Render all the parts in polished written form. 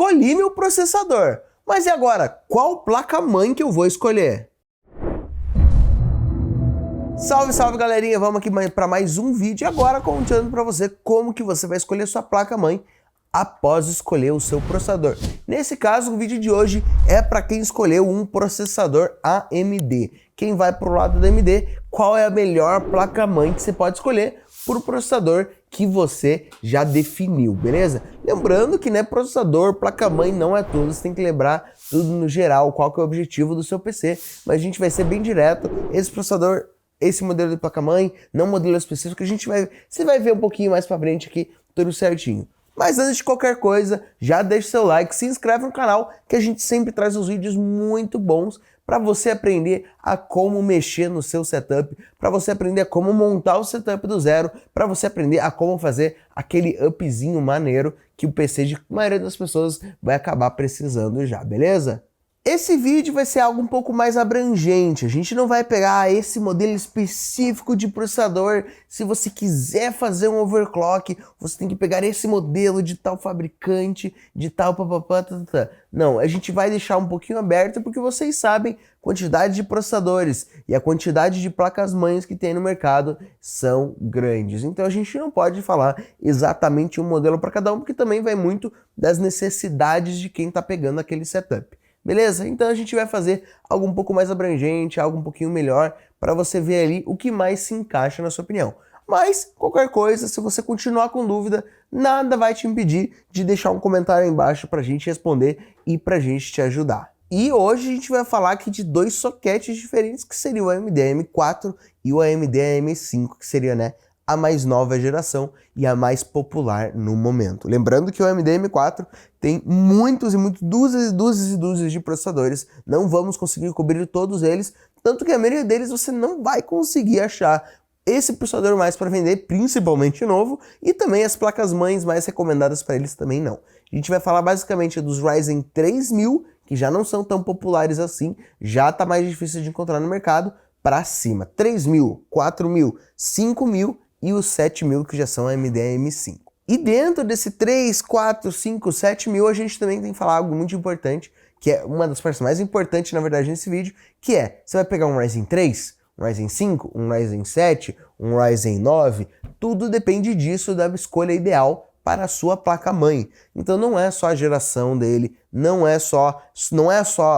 escolhi meu processador. Mas e agora? Qual placa-mãe que eu vou escolher? Salve, salve galerinha, vamos aqui para mais um vídeo agora contando para você como que você vai escolher sua placa-mãe após escolher o seu processador. Nesse caso, o vídeo de hoje é para quem escolheu um processador AMD. Quem vai para o lado da AMD, qual é a melhor placa-mãe que você pode escolher por processador que você já definiu, beleza? Lembrando que, né, processador, placa-mãe não é tudo, você tem que lembrar tudo no geral, qual que é o objetivo do seu PC, mas a gente vai ser bem direto, esse processador, esse modelo de placa-mãe, não modelo específico, você vai ver um pouquinho mais pra frente aqui, tudo certinho. Mas antes de qualquer coisa, já deixa seu like, se inscreve no canal, que a gente sempre traz uns vídeos muito bons para você aprender a como mexer no seu setup, para você aprender a como montar o setup do zero, para você aprender a como fazer aquele upzinho maneiro que o PC de maioria das pessoas vai acabar precisando já, beleza? Esse vídeo vai ser algo um pouco mais abrangente, a gente não vai pegar esse modelo específico de processador. Se você quiser fazer um overclock, você tem que pegar esse modelo de tal fabricante, de tal papapá, Não, a gente vai deixar um pouquinho aberto porque vocês sabem a quantidade de processadores e a quantidade de placas-mães que tem no mercado são grandes. Então a gente não pode falar exatamente um modelo para cada um, porque também vai muito das necessidades de quem está pegando aquele setup. Beleza? Então a gente vai fazer algo um pouco mais abrangente, algo um pouquinho melhor, para você ver ali o que mais se encaixa na sua opinião. Mas, qualquer coisa, se você continuar com dúvida, nada vai te impedir de deixar um comentário aí embaixo pra gente responder e pra gente te ajudar. E hoje a gente vai falar aqui de dois soquetes diferentes, que seria o AMD AM4 e o AMD AM5, que seria, né, a mais nova geração e a mais popular no momento. Lembrando que o AMD M4 tem muitos e muitos, dúzias de processadores, não vamos conseguir cobrir todos eles, tanto que a maioria deles você não vai conseguir achar esse processador mais para vender, principalmente novo, e também as placas-mães mais recomendadas para eles também não. A gente vai falar basicamente dos Ryzen 3000, que já não são tão populares assim, já está mais difícil de encontrar no mercado, para cima. 3000, 4000, 5000 e os 7.000 que já são AMD AM5. E dentro desse 3, 4, 5, 7.000 a gente também tem que falar algo muito importante, que é uma das partes mais importantes na verdade nesse vídeo, que é, você vai pegar um Ryzen 3, um Ryzen 5, um Ryzen 7, um Ryzen 9, tudo depende disso, da escolha ideal para a sua placa-mãe. Então não é só a geração dele, não é só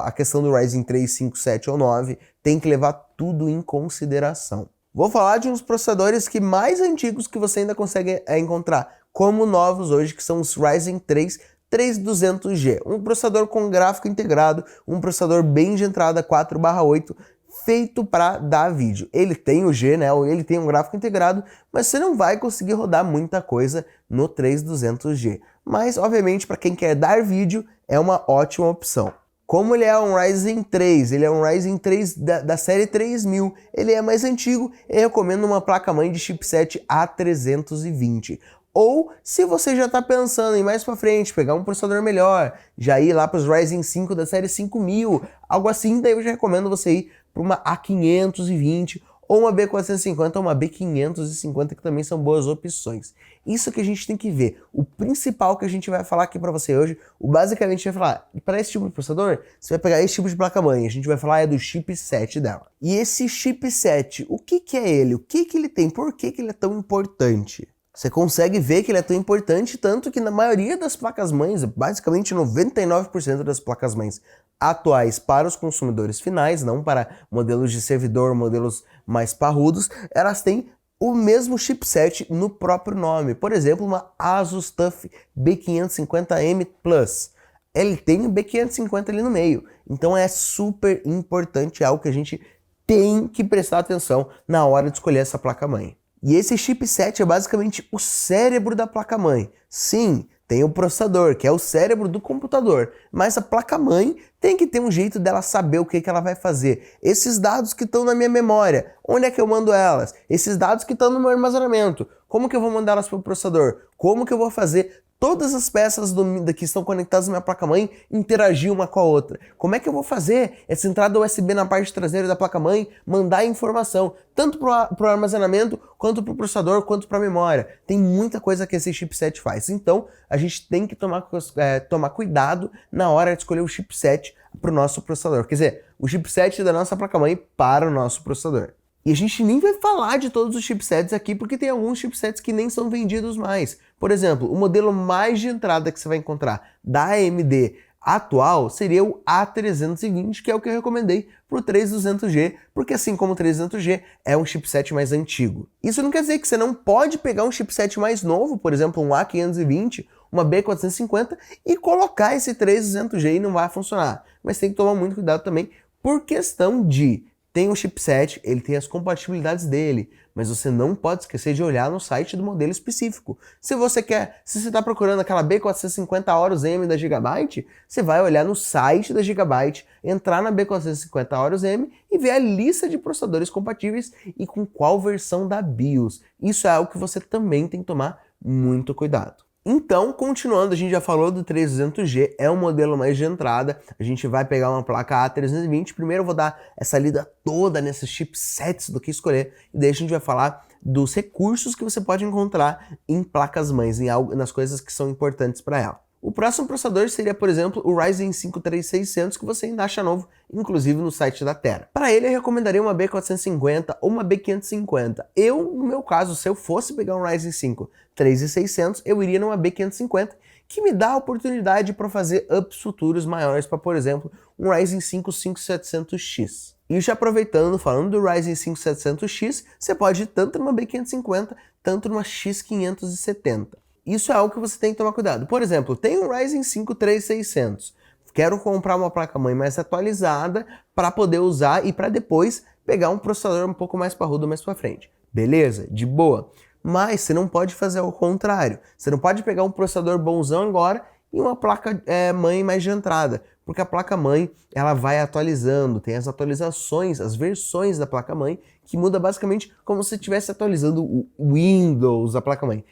a questão do Ryzen 3, 5, 7 ou 9, tem que levar tudo em consideração. Vou falar de uns processadores mais antigos que você ainda consegue encontrar, como novos hoje, que são os Ryzen 3 3200G. Um processador com gráfico integrado, um processador bem de entrada 4/8, feito para dar vídeo. Ele tem o G, né? Ele tem um gráfico integrado, mas você não vai conseguir rodar muita coisa no 3200G. Mas, obviamente, para quem quer dar vídeo, é uma ótima opção. Como ele é um Ryzen 3, ele é um Ryzen 3 da série 3000, ele é mais antigo, eu recomendo uma placa-mãe de chipset A320. Ou, se você já está pensando em mais para frente, pegar um processador melhor, já ir lá para os Ryzen 5 da série 5000, algo assim, daí eu já recomendo você ir para uma A520, ou uma B450 ou uma B550, que também são boas opções. Isso que a gente tem que ver. O principal que a gente vai falar aqui para você hoje, basicamente vai falar, para esse tipo de processador, você vai pegar esse tipo de placa-mãe, a gente vai falar do chipset dela. E esse chipset, o que é ele? O que ele tem? Por que ele é tão importante? Você consegue ver que ele é tão importante, tanto que na maioria das placas-mães, basicamente 99% das placas-mães atuais para os consumidores finais, não para modelos de servidor, modelos mais parrudos, elas têm o mesmo chipset no próprio nome. Por exemplo, uma Asus TUF B550M Plus. Ele tem o B550 ali no meio. Então é super importante, é algo que a gente tem que prestar atenção na hora de escolher essa placa-mãe. E esse chipset é basicamente o cérebro da placa-mãe. Sim, tem o processador, que é o cérebro do computador, mas a placa-mãe tem que ter um jeito dela saber o que ela vai fazer. Esses dados que estão na minha memória, onde é que eu mando elas? Esses dados que estão no meu armazenamento, como que eu vou mandar elas para o processador? Como que eu vou fazer todas as peças que estão conectadas na minha placa-mãe interagir uma com a outra. Como é que eu vou fazer essa entrada USB na parte traseira da placa-mãe mandar informação, tanto para o armazenamento, quanto para o processador, quanto para a memória? Tem muita coisa que esse chipset faz. Então, a gente tem que tomar cuidado na hora de escolher o chipset para o nosso processador. Quer dizer, o chipset da nossa placa-mãe para o nosso processador. E a gente nem vai falar de todos os chipsets aqui, porque tem alguns chipsets que nem são vendidos mais. Por exemplo, o modelo mais de entrada que você vai encontrar da AMD atual seria o A320, que é o que eu recomendei para o 3200G, porque assim como o 3200G é um chipset mais antigo. Isso não quer dizer que você não pode pegar um chipset mais novo, por exemplo, um A520, uma B450, e colocar esse 3200G e não vai funcionar. Mas tem que tomar muito cuidado também por questão de tem um chipset, ele tem as compatibilidades dele, mas você não pode esquecer de olhar no site do modelo específico. Se você está procurando aquela B450 Horus M da Gigabyte, você vai olhar no site da Gigabyte, entrar na B450 Horus M e ver a lista de processadores compatíveis e com qual versão da BIOS. Isso é algo que você também tem que tomar muito cuidado. Então, continuando, a gente já falou do 3200G, é um modelo mais de entrada, a gente vai pegar uma placa A320, primeiro eu vou dar essa lida toda nesses chipsets do que escolher, e daí a gente vai falar dos recursos que você pode encontrar em placas-mães, nas coisas que são importantes para ela. O próximo processador seria, por exemplo, o Ryzen 5 3600, que você ainda acha novo, inclusive no site da Tera. Para ele, eu recomendaria uma B450 ou uma B550. No meu caso, se eu fosse pegar um Ryzen 5 3600, eu iria numa B550, que me dá a oportunidade para fazer ups futuros maiores para, por exemplo, um Ryzen 5 5700X. E já aproveitando, falando do Ryzen 5 700X, você pode ir tanto numa B550, tanto numa X570. Isso é algo que você tem que tomar cuidado. Por exemplo, tem um Ryzen 5 3600. Quero comprar uma placa-mãe mais atualizada para poder usar e para depois pegar um processador um pouco mais parrudo mais para frente. Beleza? De boa. Mas você não pode fazer o contrário. Você não pode pegar um processador bonzão agora e uma placa-mãe mais de entrada. Porque a placa-mãe, ela vai atualizando, tem as atualizações, as versões da placa-mãe, que muda basicamente como se você estivesse atualizando o Windows da placa-mãe.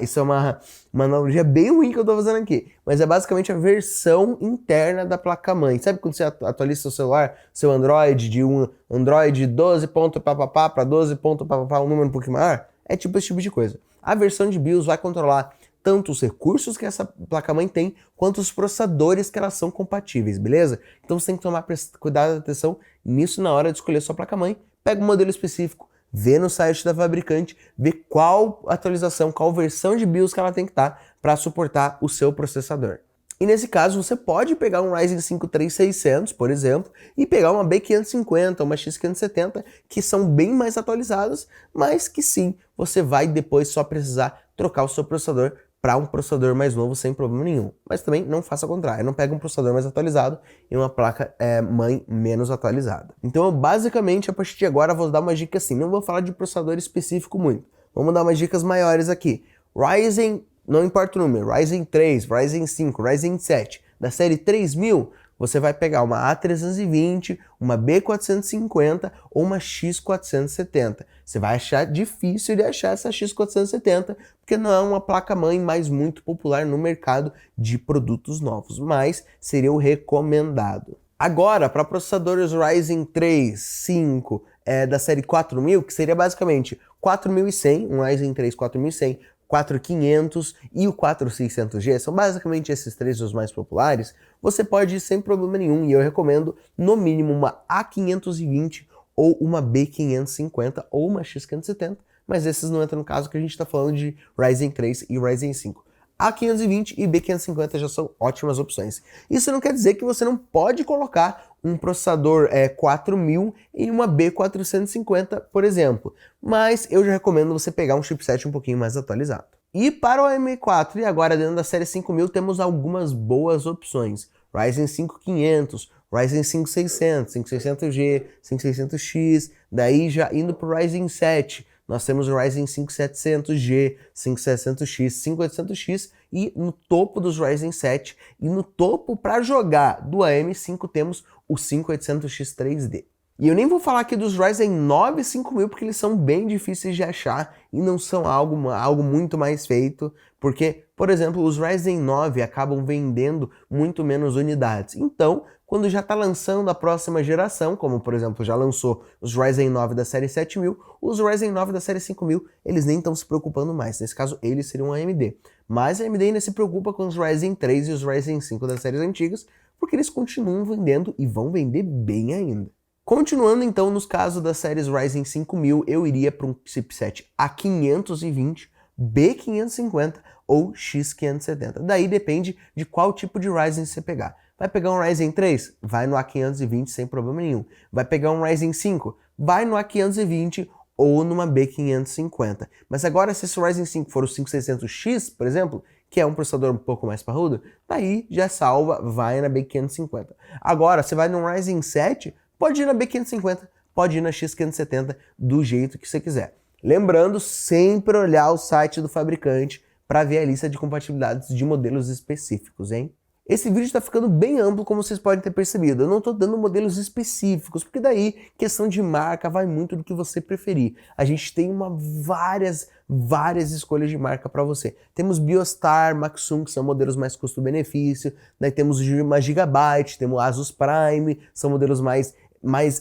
Isso é uma analogia bem ruim que eu estou fazendo aqui, mas é basicamente a versão interna da placa-mãe. Sabe quando você atualiza seu celular, seu Android, de um Android 12 ponto papapá para 12 ponto papapá, um número um pouquinho maior? É tipo esse tipo de coisa. A versão de BIOS vai controlar tanto os recursos que essa placa-mãe tem, quanto os processadores que elas são compatíveis, beleza? Então você tem que tomar cuidado e atenção nisso na hora de escolher sua placa-mãe. Pega um modelo específico, vê no site da fabricante, vê qual atualização, qual versão de BIOS que ela tem que estar para suportar o seu processador. E nesse caso, você pode pegar um Ryzen 5 3600, por exemplo, e pegar uma B550, uma X570, que são bem mais atualizadas, mas que sim, você vai depois só precisar trocar o seu processador para um processador mais novo sem problema nenhum. Mas também não faça o contrário, não pega um processador mais atualizado e uma placa-mãe menos atualizada. Então eu basicamente, a partir de agora, vou dar uma dica assim, não vou falar de processador específico muito, vamos dar umas dicas maiores aqui. Ryzen, não importa o número, Ryzen 3, Ryzen 5, Ryzen 7, da série 3000, você vai pegar uma A320, uma B450 ou uma X470. Você vai achar difícil de achar essa X470, porque não é uma placa-mãe mais muito popular no mercado de produtos novos, mas seria o recomendado. Agora, para processadores Ryzen 3, 5, da série 4000, que seria basicamente 4100, um Ryzen 3 4100, 4500 e o 4600G, são basicamente esses três os mais populares, você pode ir sem problema nenhum, e eu recomendo no mínimo uma A520 ou uma B550 ou uma X570, mas esses não entram no caso que a gente está falando de Ryzen 3 e Ryzen 5. A520 e B550 já são ótimas opções. Isso não quer dizer que você não pode colocar um processador 4000 em uma B450, por exemplo, mas eu já recomendo você pegar um chipset um pouquinho mais atualizado. E para o M4, e agora dentro da série 5000, temos algumas boas opções. Ryzen 5 500, Ryzen 5 600, 5600G, 5600X, daí já indo para o Ryzen 7, nós temos o Ryzen 5 700G, 5700X, 5800X e no topo dos Ryzen 7 e no topo para jogar do AM5 temos o 5800X 3D. E eu nem vou falar aqui dos Ryzen 9 5000 porque eles são bem difíceis de achar e não são algo muito mais feito Porque, por exemplo, os Ryzen 9 acabam vendendo muito menos unidades. Então, quando já está lançando a próxima geração, como por exemplo já lançou os Ryzen 9 da série 7000, os Ryzen 9 da série 5000, eles nem estão se preocupando mais. Nesse caso, eles seriam a AMD. Mas a AMD ainda se preocupa com os Ryzen 3 e os Ryzen 5 das séries antigas, porque eles continuam vendendo e vão vender bem ainda. Continuando então nos casos das séries Ryzen 5000, eu iria para um chipset A520, B550 ou X570. Daí depende de qual tipo de Ryzen você pegar. Vai pegar um Ryzen 3? Vai no A520 sem problema nenhum. Vai pegar um Ryzen 5? Vai no A520 ou numa B550. Mas agora, se esse Ryzen 5 for o 5600X, por exemplo, que é um processador um pouco mais parrudo, daí já salva, vai na B550. Agora, você vai num Ryzen 7, pode ir na B550, pode ir na X570, do jeito que você quiser. Lembrando, sempre olhar o site do fabricante para ver a lista de compatibilidades de modelos específicos, hein? Esse vídeo está ficando bem amplo, como vocês podem ter percebido. Eu não estou dando modelos específicos, porque daí, questão de marca, vai muito do que você preferir. A gente tem várias escolhas de marca para você. Temos Biostar, Maxum, que são modelos mais custo-benefício. Daí temos uma Gigabyte, temos Asus Prime, são modelos mais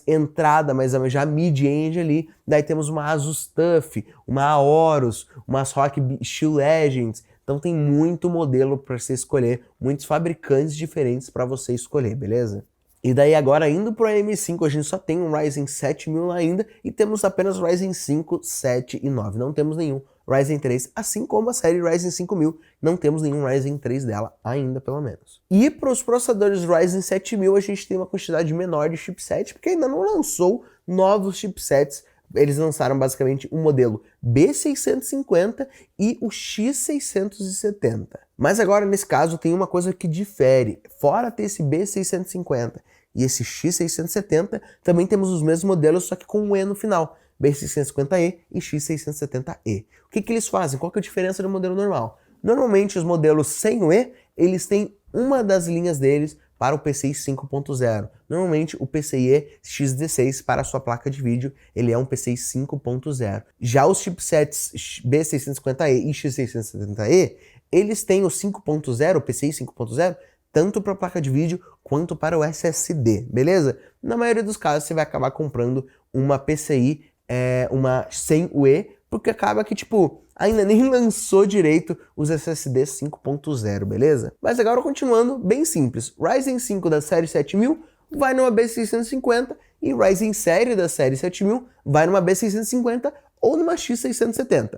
entrada, mas já mid-range ali. Daí temos uma Asus TUF, uma Aorus, umas ROG Steel Legends. Então tem muito modelo para você escolher, muitos fabricantes diferentes para você escolher, beleza? E daí agora indo para o M5, a gente só tem um Ryzen 7000 ainda e temos apenas Ryzen 5, 7 e 9. Não temos nenhum Ryzen 3, assim como a série Ryzen 5000, não temos nenhum Ryzen 3 dela ainda, pelo menos. E para os processadores Ryzen 7000 a gente tem uma quantidade menor de chipset, porque ainda não lançou novos chipsets. Eles lançaram basicamente um modelo B650 e o X670. Mas agora, nesse caso, tem uma coisa que difere. Fora ter esse B650 e esse X670, também temos os mesmos modelos, só que com um E no final. B650E e X670E. O que eles fazem? Qual que é a diferença do modelo normal? Normalmente, os modelos sem o E, eles têm uma das linhas deles para o PCI 5.0. Normalmente o PCIe X16 para a sua placa de vídeo, ele é um PCI 5.0. Já os chipsets B650E e X670E, eles têm o 5.0, o PCI 5.0, tanto para a placa de vídeo quanto para o SSD, beleza? Na maioria dos casos você vai acabar comprando uma PCI uma sem o E, porque acaba que, tipo, ainda nem lançou direito os SSD 5.0, beleza? Mas agora continuando, bem simples. Ryzen 5 da série 7000 vai numa B650 e Ryzen série da série 7000 vai numa B650 ou numa X670.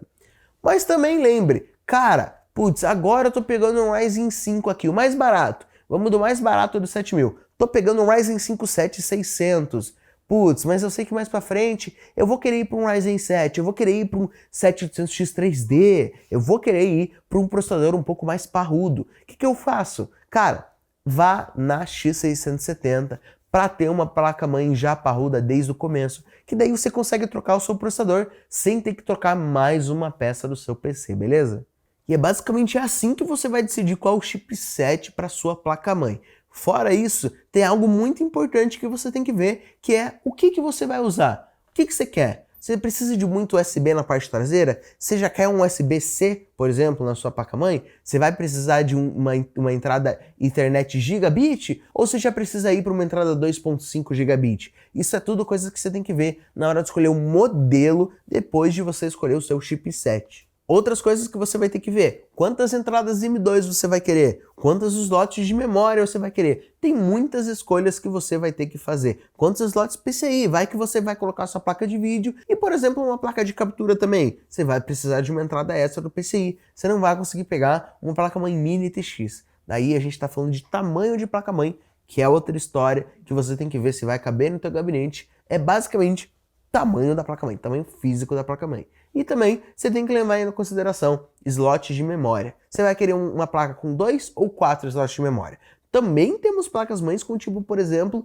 Mas também lembre, cara, putz, agora eu tô pegando um Ryzen 5 aqui, o mais barato. Vamos do mais barato do 7000. Tô pegando um Ryzen 5 7600. Putz, mas eu sei que mais pra frente eu vou querer ir para um Ryzen 7, eu vou querer ir para um 7800X 3D, eu vou querer ir para um processador um pouco mais parrudo. O que eu faço? Cara, vá na X670 para ter uma placa-mãe já parruda desde o começo, que daí você consegue trocar o seu processador sem ter que trocar mais uma peça do seu PC, beleza? E é basicamente assim que você vai decidir qual chipset para sua placa-mãe. Fora isso, tem algo muito importante que você tem que ver, que é o que você vai usar. O que você quer? Você precisa de muito USB na parte traseira? Você já quer um USB-C, por exemplo, na sua placa-mãe? Você vai precisar de uma entrada Ethernet Gigabit? Ou você já precisa ir para uma entrada 2.5 Gigabit? Isso é tudo coisa que você tem que ver na hora de escolher o modelo depois de você escolher o seu chipset. Outras coisas que você vai ter que ver, quantas entradas M2 você vai querer, quantos slots de memória você vai querer. Tem muitas escolhas que você vai ter que fazer. Quantos slots PCI, vai que você vai colocar sua placa de vídeo e, por exemplo, uma placa de captura também. Você vai precisar de uma entrada extra do PCI. Você não vai conseguir pegar uma placa-mãe mini TX. Daí a gente está falando de tamanho de placa-mãe, que é outra história que você tem que ver se vai caber no teu gabinete. É basicamente tamanho da placa-mãe, tamanho físico da placa-mãe. E também você tem que levar em consideração slots de memória. Você vai querer uma placa com 2 ou 4 slots de memória. Também temos placas-mães com tipo, por exemplo,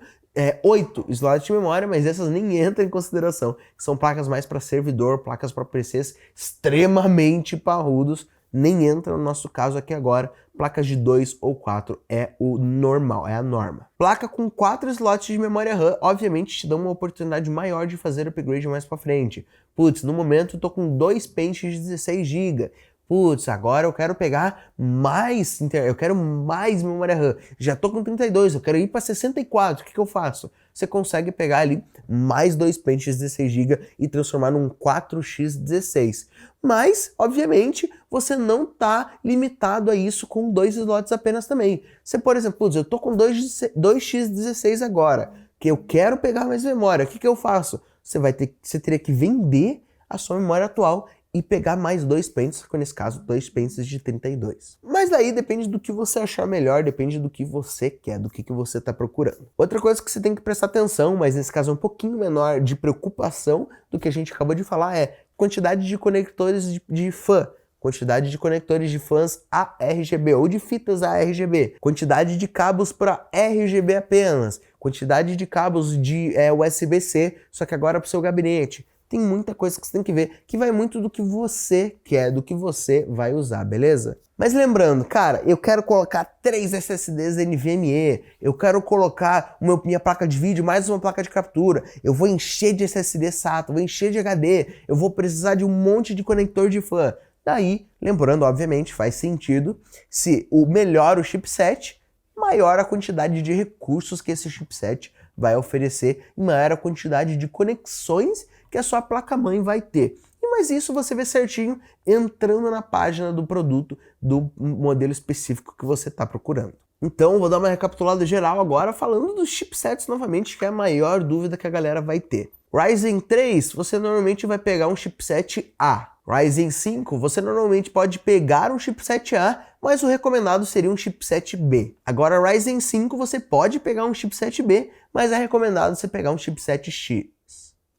8 slots de memória, mas essas nem entram em consideração. São placas mais para servidor, placas para PCs extremamente parrudos. Nem entra no nosso caso aqui agora. Placas de 2 ou 4 é o normal, é a norma. Placa com 4 slots de memória RAM, obviamente, te dá uma oportunidade maior de fazer upgrade mais para frente. Putz, no momento eu tô com 2 pentes de 16 GB. Putz, agora eu quero pegar mais, eu quero mais memória RAM. Já tô com 32, eu quero ir para 64, o que eu faço? Você consegue pegar ali mais 2 pentes 16GB e transformar num 4x16. Mas, obviamente, você não tá limitado a isso com 2 slots apenas também. Você, por exemplo, putz, eu tô com 2x16 agora, que eu quero pegar mais memória, o que eu faço? Você teria que vender a sua memória atual e pegar mais 2 pentes, nesse caso 2 pentes de 32. Mas daí depende do que você achar melhor, depende do que você quer, do que você está procurando. Outra coisa que você tem que prestar atenção, mas nesse caso é um pouquinho menor de preocupação do que a gente acabou de falar, é quantidade de conectores de fã, quantidade de conectores de fãs a RGB ou de fitas a RGB, quantidade de cabos para RGB apenas, quantidade de cabos de USB-C, só que agora para o seu gabinete. Tem muita coisa que você tem que ver, que vai muito do que você quer, do que você vai usar, beleza? Mas lembrando, cara, eu quero colocar 3 SSDs NVMe, eu quero colocar minha placa de vídeo, mais uma placa de captura, eu vou encher de SSD SATA, vou encher de HD, eu vou precisar de um monte de conector de fã. Daí, lembrando, obviamente, faz sentido, se melhor o chipset, maior a quantidade de recursos que esse chipset vai oferecer e maior a quantidade de conexões que a sua placa-mãe vai ter. Mas isso você vê certinho entrando na página do produto, do modelo específico que você está procurando. Então, vou dar uma recapitulada geral agora, falando dos chipsets novamente, que é a maior dúvida que a galera vai ter. Ryzen 3, você normalmente vai pegar um chipset A. Ryzen 5, você normalmente pode pegar um chipset A, mas o recomendado seria um chipset B. Agora, Ryzen 5, você pode pegar um chipset B, mas é recomendado você pegar um chipset X.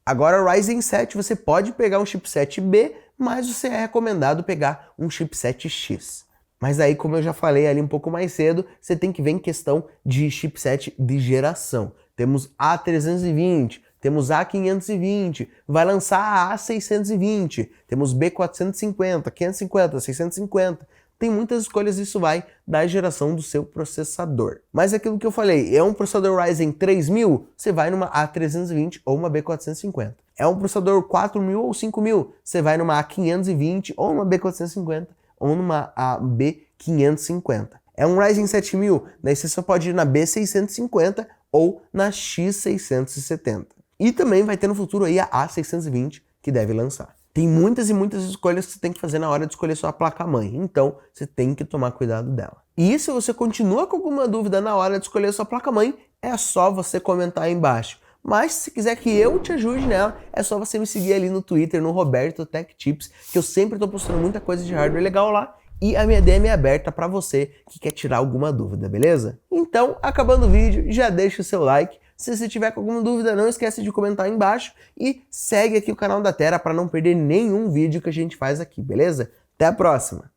Agora, Ryzen 7, você pode pegar um chipset B, mas você é recomendado pegar um chipset X. Mas aí, como eu já falei ali um pouco mais cedo, você tem que ver em questão de chipset de geração. Temos A320, temos A520, vai lançar a A620, temos B450, 550, 650. Tem muitas escolhas, isso vai da geração do seu processador. Mas aquilo que eu falei, é um processador Ryzen 3000, você vai numa A320 ou uma B450. É um processador 4000 ou 5000, você vai numa A520 ou numa B450 ou numa B550. É um Ryzen 7000, daí você só pode ir na B650 ou na X670. E também vai ter no futuro aí a A620 que deve lançar. Tem muitas e muitas escolhas que você tem que fazer na hora de escolher sua placa-mãe, então você tem que tomar cuidado dela. E se você continua com alguma dúvida na hora de escolher sua placa-mãe, é só você comentar aí embaixo. Mas se quiser que eu te ajude nela, é só você me seguir ali no Twitter, no Roberto Tech Tips, que eu sempre tô postando muita coisa de hardware legal lá. E a minha DM é aberta para você que quer tirar alguma dúvida, beleza? Então, acabando o vídeo, já deixa o seu like. Se você tiver com alguma dúvida, não esquece de comentar aí embaixo e segue aqui o canal da Tera para não perder nenhum vídeo que a gente faz aqui, beleza? Até a próxima!